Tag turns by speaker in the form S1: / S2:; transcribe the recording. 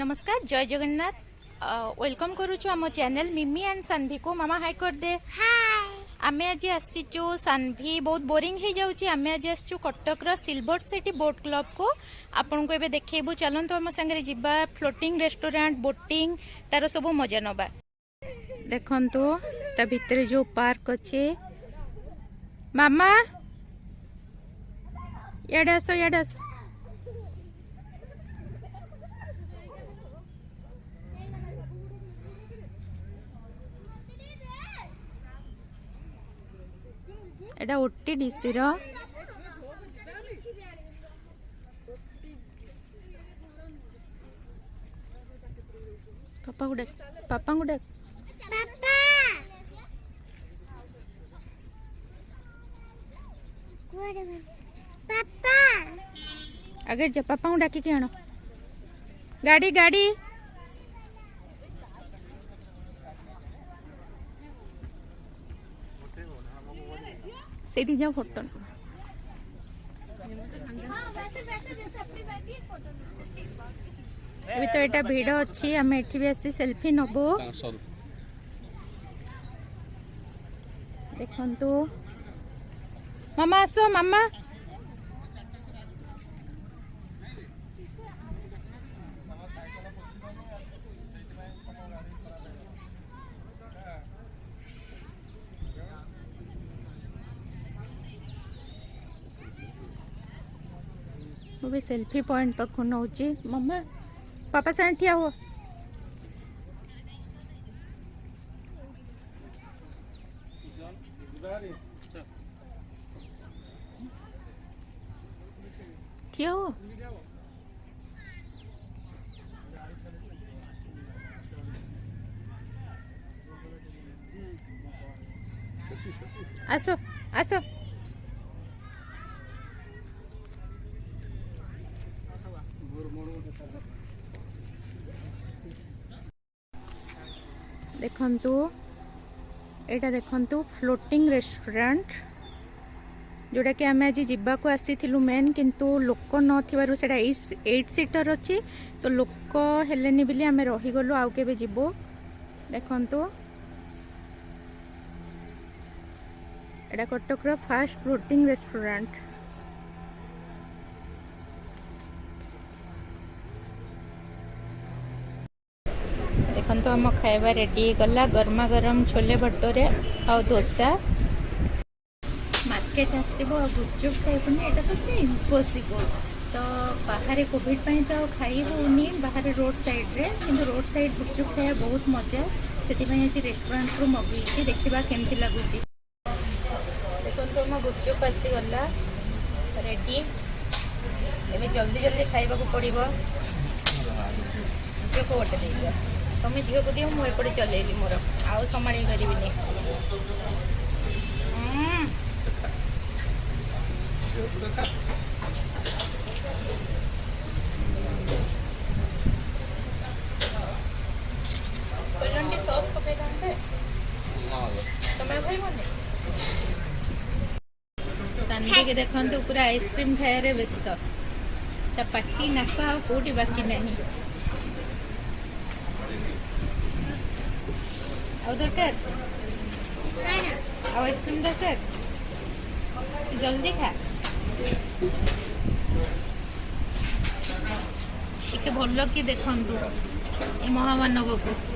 S1: नमस्कार जय जगन्नाथ वेलकम करुछु आम चैनल मिमी एंड सान्वी को मामा हाई कर दे
S2: हाय
S1: आमे आज आसीचु सान्वी बहुत बोरिंग हो जाउची आमे आज आसीचु कटक रो सिल्वर सिटी बोट क्लब को आपन को एबे देखेबु चलंतो हम संगे जिबा फ्लोटिंग रेस्टोरेंट बोटिंग तार सब मजा नबा देखंतु ता भितरे जो पार्क अछि मामा याडे आसो एटा ओटी डीसी रो पापा को देख
S2: पापा पापा
S1: आगे जा पापा को डाकी के आनो गाड़ी गाड़ी सेठी जा फोटो अभी तो एटा भीड़ अच्छी आम एठी भी आसी सेल्फी नबो देखंतु मामा आसो मामा वो भी सेल्फी पॉइंट पर नौ मम्मा पापा साथ ठिया हुआ ठिया हुआ आसो आसो देखंतु एटा देखंतु फ्लोटिंग रेस्टोरेंट जोड़ा कि आम आज जीवा को आसी मेन किंतु लोक नथिबारु सेटा 8 सीटर अच्छी तो लोक हेलेनी बिली आम रहीगलु आउ केबे जीवो देखंतु एटा Cuttack row first floating restaurant देखो आम खाଇବା रेडी गला गरमा गरम छोले भटोरे आ डोसा मार्केट आसो गुपचुप खाइबनी एटा तो इम्पॉसिबल तो बाहर कोविड तो खाई होनी बाहर रोड साइड रे किंतु रोड साइड गुपचुप खाया बहुत मजा से आज रेस्टोरेंट रू मगई देखा केमती लगुच देखो तो मो गुपचुप आसीगला रेडी एवं जल्दी जल्दी खाइबा पड़ो झील को गोटे दे तुम झील को दियो मुझे चलेगी मोर आउ संभाली पारिनी सान्वी के देखते पूरा आइसक्रीम खाया व्यस्त ता पाटी नाक आ कौटी बाकी नहीं आउ दरकार आउ आइसक्रीम दरकार जल्दी खा टे भल कि देखु ए महामानव को